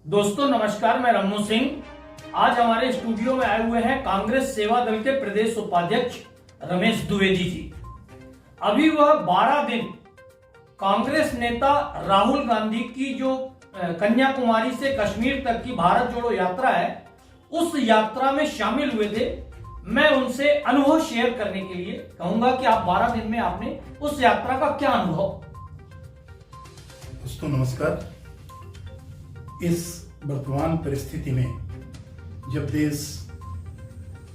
दोस्तों नमस्कार, मैं रमनू सिंह। आज हमारे स्टूडियो में आए हुए हैं कांग्रेस सेवा दल के प्रदेश उपाध्यक्ष रमेश द्विवेदी जी। अभी वह 12 दिन कांग्रेस नेता राहुल गांधी की जो कन्याकुमारी से कश्मीर तक की भारत जोड़ो यात्रा है, उस यात्रा में शामिल हुए थे। मैं उनसे अनुभव शेयर करने के लिए कहूंगा कि आप 12 दिन में आपने उस यात्रा का क्या अनुभव। दोस्तों नमस्कार। इस वर्तमान परिस्थिति में जब देश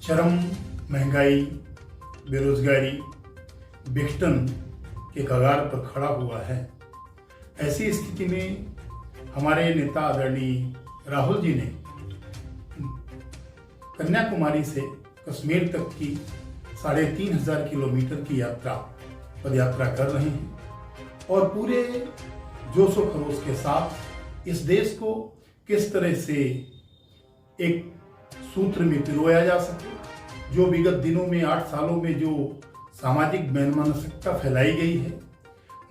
चरम महंगाई, बेरोजगारी, विघटन के कगार पर खड़ा हुआ है, ऐसी स्थिति में हमारे नेता आदरणीय राहुल जी ने कन्याकुमारी से कश्मीर तक की 3500 किलोमीटर की पद यात्रा कर रहे हैं और पूरे जोश व खरोश के साथ इस देश को किस तरह से एक सूत्र में पिरोया जा सके। जो विगत दिनों में 8 सालों में जो सामाजिक वैमनस्यता फैलाई गई है,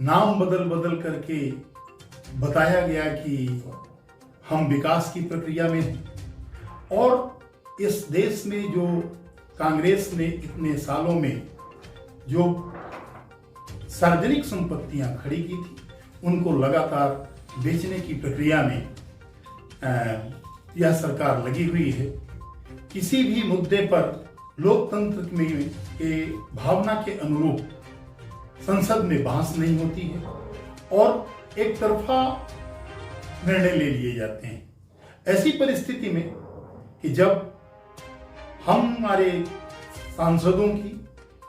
नाम बदल बदल करके बताया गया कि हम विकास की प्रक्रिया में हैं, और इस देश में जो कांग्रेस ने इतने सालों में जो सार्वजनिक संपत्तियां खड़ी की थी, उनको लगातार बेचने की प्रक्रिया में यह सरकार लगी हुई है। किसी भी मुद्दे पर लोकतंत्र में के भावना के अनुरूप संसद में बहस नहीं होती है और एक तरफा निर्णय ले लिए जाते हैं। ऐसी परिस्थिति में कि जब हमारे सांसदों की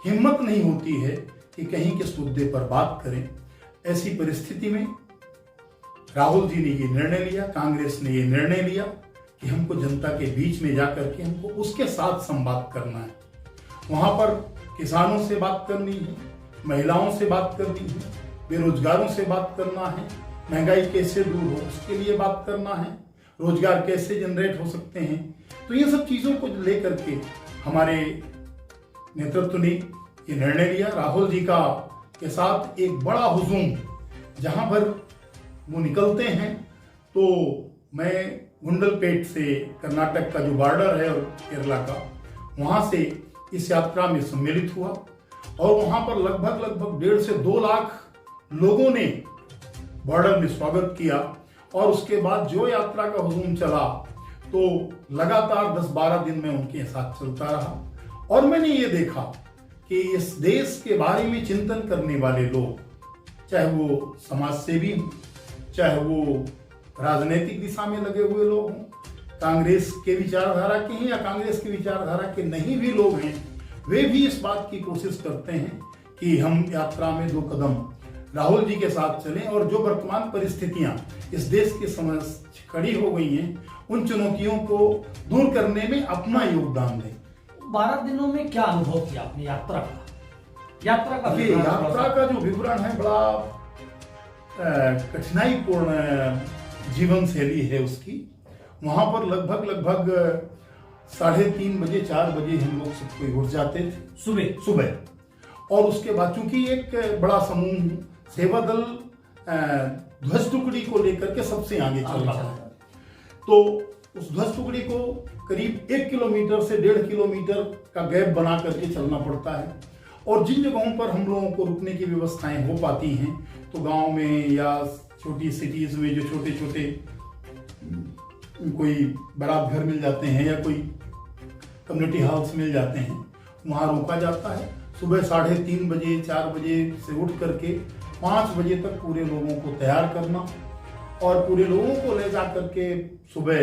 हिम्मत नहीं होती है कि कहीं किस मुद्दे पर बात करें, ऐसी परिस्थिति में राहुल जी ने ये निर्णय लिया, कांग्रेस ने ये निर्णय लिया कि हमको जनता के बीच में जाकर के हमको उसके साथ संवाद करना है। वहां पर किसानों से बात करनी है, महिलाओं से बात करनी है, बेरोजगारों से बात करना है, महंगाई कैसे दूर हो उसके लिए बात करना है, रोजगार कैसे जनरेट हो सकते हैं। तो ये सब चीजों को लेकर के हमारे नेतृत्व ने ये निर्णय लिया। राहुल जी का के साथ एक बड़ा हुजूम, जहां पर वो निकलते हैं तो मैं गुंडलपेट से, कर्नाटक का जो बॉर्डर है और केरला का, वहां से इस यात्रा में सम्मिलित हुआ और वहां पर लगभग 1.5 से 2 लाख लोगों ने बॉर्डर में स्वागत किया। और उसके बाद जो यात्रा का हुजूम चला तो लगातार 10-12 दिन में उनके साथ चलता रहा। और मैंने ये देखा कि इस देश के बारे में चिंतन करने वाले लोग, चाहे वो समाज सेवी हों, चाहे वो राजनीतिक दिशा में लगे हुए लोग हों, कांग्रेस के विचारधारा के हैं या कांग्रेस की विचारधारा के नहीं भी लोग हैं, वे भी इस बात की कोशिश करते हैं कि हम यात्रा में 2 कदम राहुल जी के साथ चलें और जो वर्तमान परिस्थितियां इस देश के समक्ष खड़ी हो गई हैं, उन चुनौतियों को दूर करने में अपना योगदान दें। 12 दिनों में क्या अनुभव किया आपने यात्रा का? यात्रा का जो विवरण है, बड़ा कठिनाईपूर्ण जीवन शैली है उसकी। वहां पर लगभग 3:30 बजे 4 बजे हम लोग सब कोई उठ जाते थे सुबह। और उसके बाद चूंकि एक बड़ा समूह सेवा दल ध्वज टुकड़ी को लेकर के सबसे आगे चल रहा है, तो उस ध्वज टुकड़ी को करीब 1 किलोमीटर से 1.5 किलोमीटर का गैप बना करके चलना पड़ता है। और जिन जगहों पर हम लोगों को रुकने की व्यवस्थाएं हो पाती हैं, तो गांव में या छोटी सिटीज में जो छोटे छोटे कोई बारात घर मिल जाते हैं या कोई कम्युनिटी हाउस मिल जाते हैं, वहां रोका जाता है। सुबह 3:30 बजे 4 बजे से उठ करके 5 बजे तक पूरे लोगों को तैयार करना और पूरे लोगों को ले जा करके सुबह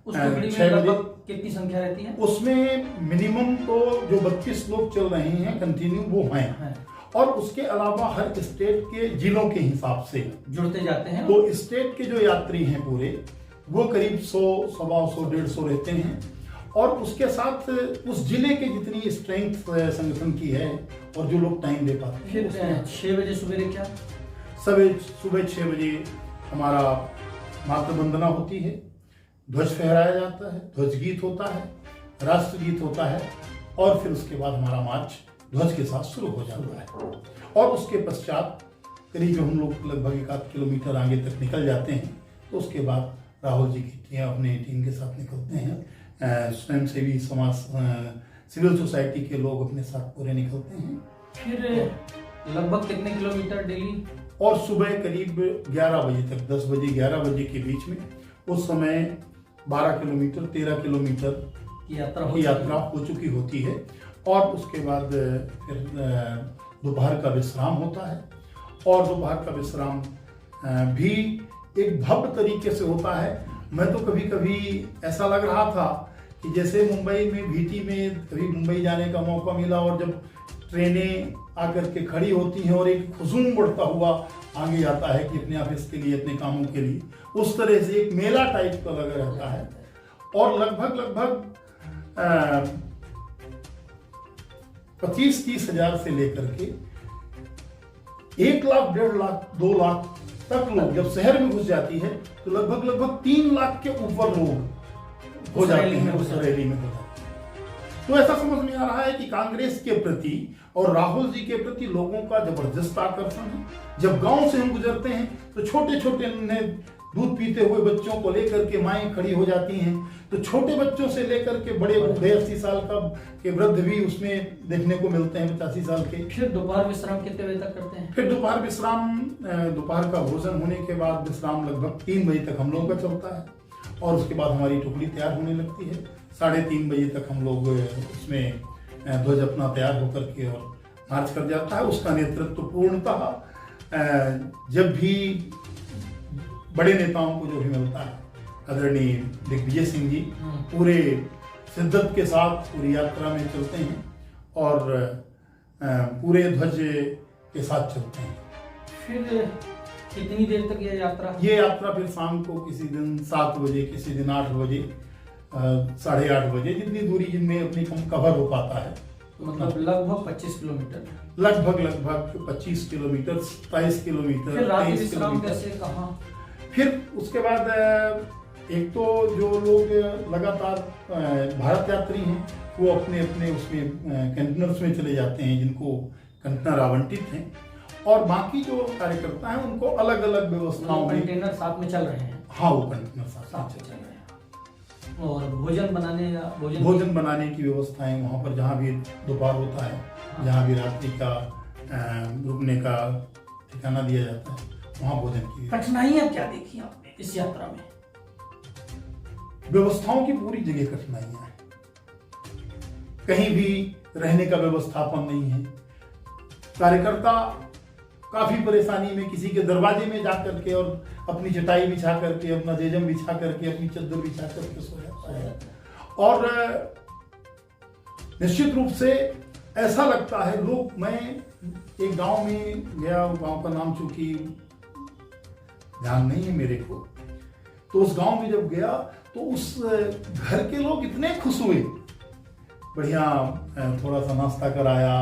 6 बजे। कितनी संख्या रहती है उसमें? मिनिमम तो जो 32 लोग चल रहे हैं कंटिन्यू वो हैं। और उसके अलावा हर स्टेट के जिलों के हिसाब से जुड़ते जाते हैं। तो स्टेट के जो यात्री हैं पूरे, वो करीब 100, 125, 150 रहते हैं। और उसके साथ उस जिले के जितनी स्ट्रेंथ संगठन की है और जो लोग टाइम दे पाते हैं। फिर 6 बजे सुबह क्या? सुबह 6 बजे हमारा मातृ वंदना होती है, ध्वज फहराया जाता है, ध्वज गीत होता है, राष्ट्रगीत होता है, और फिर उसके बाद हमारा मार्च ध्वज के साथ शुरू हो जाता है। और उसके पश्चात करीब हम लोग लगभग 1 किलोमीटर आगे तक निकल जाते हैं, तो उसके बाद राहुल जी की अपने टीम के साथ निकलते हैं। स्वयंसेवी समाज, सिविल सोसाइटी के लोग अपने साथ पूरे निकलते हैं। फिर लगभग कितने किलोमीटर डेली? और सुबह करीब 11 बजे तक, 10 बजे 11 बजे के बीच में, उस समय 12 किलोमीटर 13 किलोमीटर की यात्रा हो चुकी होती है। और उसके बाद फिर दोपहर का विश्राम होता है। और दोपहर का विश्राम भी एक भव्य तरीके से होता है। मैं तो कभी कभी ऐसा लग रहा था कि जैसे मुंबई में भीटी में कभी मुंबई जाने का मौका मिला और जब ट्रेनें आकर के खड़ी होती हैं और एक हुजूम बढ़ता हुआ आगे जाता है कि अपने ऑफिस के लिए, अपने कामों के लिए, उस तरह से एक मेला टाइप का लगा रहता है। और लगभग 25-30 हजार से लेकर के 1 लाख, 1.5 लाख, 2 लाख तक लोग जब शहर में घुस जाती है तो लगभग 3 लाख के ऊपर लोग हो जाते हैं उस रैली में हो जाते हैं। तो ऐसा समझ में आ रहा है कि कांग्रेस के प्रति और राहुल जी के प्रति लोगों का जबरदस्त आकर्षण है। जब गांव से हम गुजरते हैं तो छोटे छोटे दूध पीते हुए बच्चों को लेकर के माएं खड़ी हो जाती हैं। तो छोटे बच्चों से लेकर के बड़े बूढ़े 80 साल के वृद्ध भी उसमें देखने को मिलते हैं, 85 साल के। फिर दोपहर विश्राम कितने बजे तक करते हैं? फिर दोपहर विश्राम, दोपहर का भोजन होने के बाद विश्राम लगभग 3 बजे तक हम लोगों का चलता है। और उसके बाद हमारी टुकड़ी तैयार होने लगती है। 3:30 बजे तक हम लोग उसमें ध्वज अपना तैयार होकर के और मार्च कर जाता है। उसका नेतृत्व पूर्णतः जब भी बड़े नेताओं को जो भी मिलता है, आदरणीय दिग्विजय सिंह जी पूरे शिद्दत के साथ पूरी यात्रा में चलते हैं और पूरे ध्वज के साथ चलते हैं। फिर कितनी देर तक ये यात्रा? फिर शाम को किसी दिन 7 बजे, किसी दिन 8 बजे, 8:30 बजे, जितनी दूरी जिनमें अपनी कवर हो पाता है। मतलब लगभग 25 किलोमीटर। लगभग 25 किलोमीटर, 27 किलोमीटर। फिर रात्रि विश्राम कैसे, कहाँ? फिर उसके बाद एक तो जो लोग लगातार भारत यात्री हैं वो अपने अपने उसमें कंटेनर्स में चले जाते हैं, जिनको कंटेनर आवंटित हैं। और बाकी जो कार्यकर्ता हैं उनको अलग अलग व्यवस्थाओं में कंटेनर साथ में चल रहे हैं। हाँ, वो कंटेनर साथ में चल रहे हैं। और भोजन बनाने की व्यवस्थाएं वहाँ पर, जहाँ भी दोपहर होता है, जहाँ भी रात्रि का रुकने का ठिकाना दिया जाता है, वहाँ भोजन की। कठिनाइयाँ क्या देखी आपने इस यात्रा में? व्यवस्थाओं की पूरी जगह कठिनाइयाँ हैं। कहीं भी रहने का व्यवस्थापन नहीं है। कार्यकर्ता काफी परेशानी में किसी के दरवाजे में जा करके और अपनी चटाई बिछा करके, अपना जेजम बिछा करके, अपनी चद्दर बिछा करके सो जाता है। और निश्चित रूप से ऐसा लगता है लोग, मैं एक गांव में गया, गांव का नाम चूंकि ध्यान नहीं है मेरे को, तो उस गांव में जब गया तो उस घर के लोग इतने खुश हुए, बढ़िया थोड़ा सा नाश्ता कराया,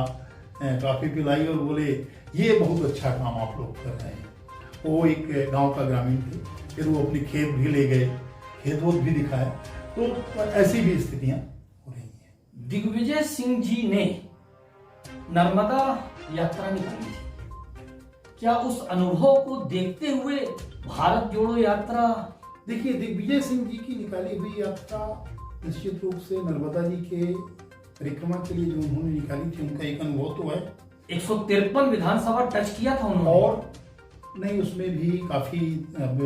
काफी पिलाई और बोले ये बहुत अच्छा काम आप लोग कर रहे हैं। वो एक गांव का ग्रामीण थे। फिर वो अपने खेत भी ले गए, खेत वोत भी दिखाया। तो ऐसी भी स्थितियां हो रही हैं। दिग्विजय सिंह जी ने नर्मदा यात्रा निकाली थी, क्या उस अनुभव को देखते हुए भारत जोड़ो यात्रा? देखिए, दिग्विजय सिंह जी की निकाली हुई यात्रा निश्चित रूप से नर्मदा जी के परिक्रमा के लिए जो उन्होंने निकाली थी, उनका एक अनुभव तो है। 153 विधानसभा टच किया था उन्होंने। और नहीं, उसमें भी काफी अब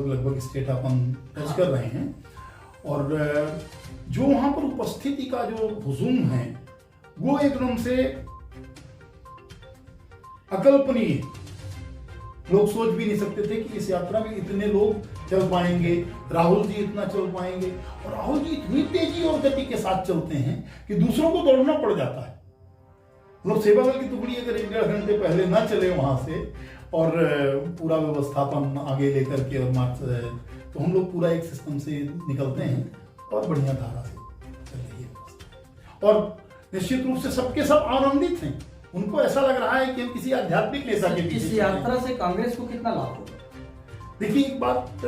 लगभग स्टेट अपन टच कर रहे हैं। और जो वहां पर उपस्थिति का जो हुजूम है वो एकदम से अकल्पनीय। लोग सोच भी नहीं सकते थे कि इस यात्रा में इतने लोग चल पाएंगे, राहुल जी इतना चल पाएंगे। और राहुल जी इतनी तेजी और गति के साथ चलते हैं कि दूसरों को दौड़ना पड़ जाता है। मतलब सेवा दल की टुकड़ी अगर 1-1.5 घंटे पहले ना चले वहां से और पूरा व्यवस्थापन आगे लेकर के और मार्च, तो हम लोग पूरा एक सिस्टम से निकलते हैं और बढ़िया धारा से चल रही है। और निश्चित रूप से सबके सब आनंदित हैं। उनको ऐसा लग रहा है कि हम किसी आध्यात्मिक नेता के पीछे। इस यात्रा से कांग्रेस को कितना लाभ होगा? देखिए, एक बात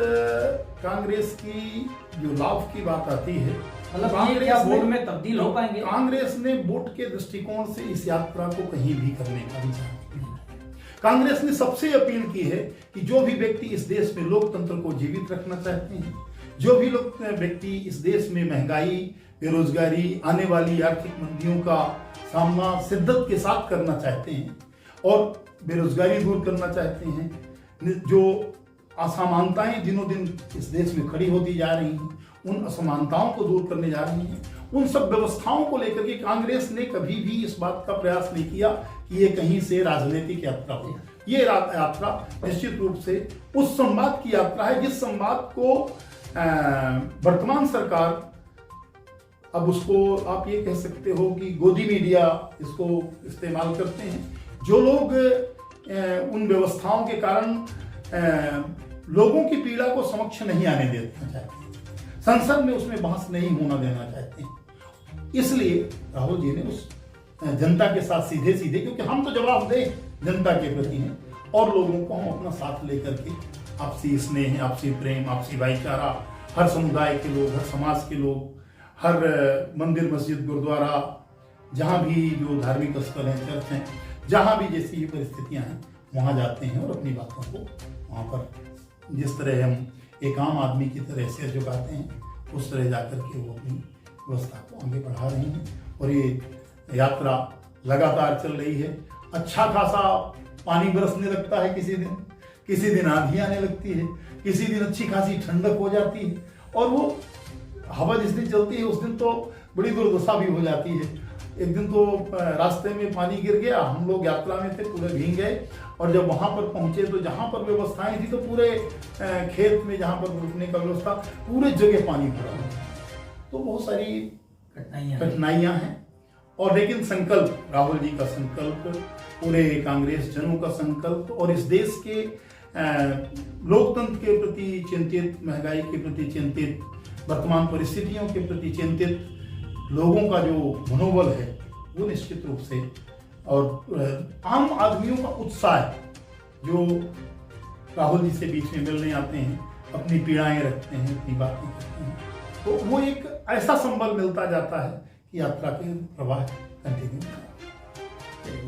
कांग्रेस की जो लाभ की बात आती है, मतलब कांग्रेस वोट में तब्दील हो पाएंगे। कांग्रेस ने वोट के दृष्टिकोण से इस यात्रा को कहीं भी करने का विचार नहीं है, कांग्रेस ने सबसे अपील की है कि जो भी व्यक्ति इस देश में लोकतंत्र को जीवित रखना चाहते हैं, जो भी लोग व्यक्ति इस देश में महंगाई, बेरोजगारी, आने वाली आर्थिक मंदियों का सामना शिद्दत के साथ करना चाहते हैं और बेरोजगारी दूर करना चाहते हैं, जो असमानताएं दिनों दिन इस देश में खड़ी होती जा रही हैं, उन असमानताओं को दूर करने जा रही हैं, उन सब व्यवस्थाओं को लेकर के कांग्रेस ने कभी भी इस बात का प्रयास नहीं किया कि ये कहीं से राजनीतिक यात्रा हो। ये यात्रा निश्चित रूप से उस संवाद की यात्रा है जिस संवाद को वर्तमान सरकार, अब उसको आप ये कह सकते हो कि गोदी मीडिया इसको इस्तेमाल करते हैं, जो लोग उन व्यवस्थाओं के कारण लोगों की पीड़ा को समक्ष नहीं आने देना चाहते हैं, संसद में उसमें बहस नहीं होना देना चाहते हैं, इसलिए राहुल जी ने उस जनता के साथ सीधे सीधे, क्योंकि हम तो जवाबदेह जनता के प्रति हैं और लोगों को हम अपना साथ लेकर के आपसी स्नेह, आपसी प्रेम, आपसी भाईचारा, हर समुदाय के लोग, हर समाज के लोग, हर मंदिर, मस्जिद, गुरुद्वारा, जहाँ भी जो धार्मिक स्थल हैं, चर्च हैं, जहाँ भी जैसी ये परिस्थितियाँ हैं वहाँ जाते हैं और अपनी बातों को वहाँ पर जिस तरह हम एक आम आदमी की तरह सिर झुकाते हैं उस तरह जाकर के वो अपनी व्यवस्था को आगे बढ़ा रहे हैं और ये यात्रा लगातार चल रही है। अच्छा खासा पानी बरसने लगता है, किसी दिन आंधी आने लगती है, किसी दिन अच्छी खासी ठंडक हो जाती है और वो हवा जिस दिन चलती है उस दिन तो बड़ी दुर्दशा भी हो जाती है। एक दिन तो रास्ते में पानी गिर गया, हम लोग यात्रा में थे, पूरे भीग गए और जब वहां पर पहुंचे तो जहां पर व्यवस्थाएं थी तो पूरे खेत में जहां पर रुकने का व्यवस्था, पूरे जगह पानी भरा हुआ। तो बहुत सारी कठिनाइयां हैं और लेकिन संकल्प, राहुल जी का संकल्प, पूरे कांग्रेस जनों का संकल्प और इस देश के लोकतंत्र के प्रति चिंतित, महंगाई के प्रति चिंतित, वर्तमान परिस्थितियों के प्रति चिंतित लोगों का जो मनोबल है वो निश्चित रूप से और आम आदमियों का उत्साह जो राहुल जी से बीच में मिलने आते हैं, अपनी पीड़ाएं रखते हैं, अपनी बातें करते हैं, तो वो एक ऐसा संबल मिलता जाता है कि यात्रा के प्रवाह कंटिन्यू।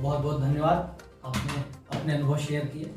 बहुत बहुत धन्यवाद, आपने अपने अनुभव शेयर किए।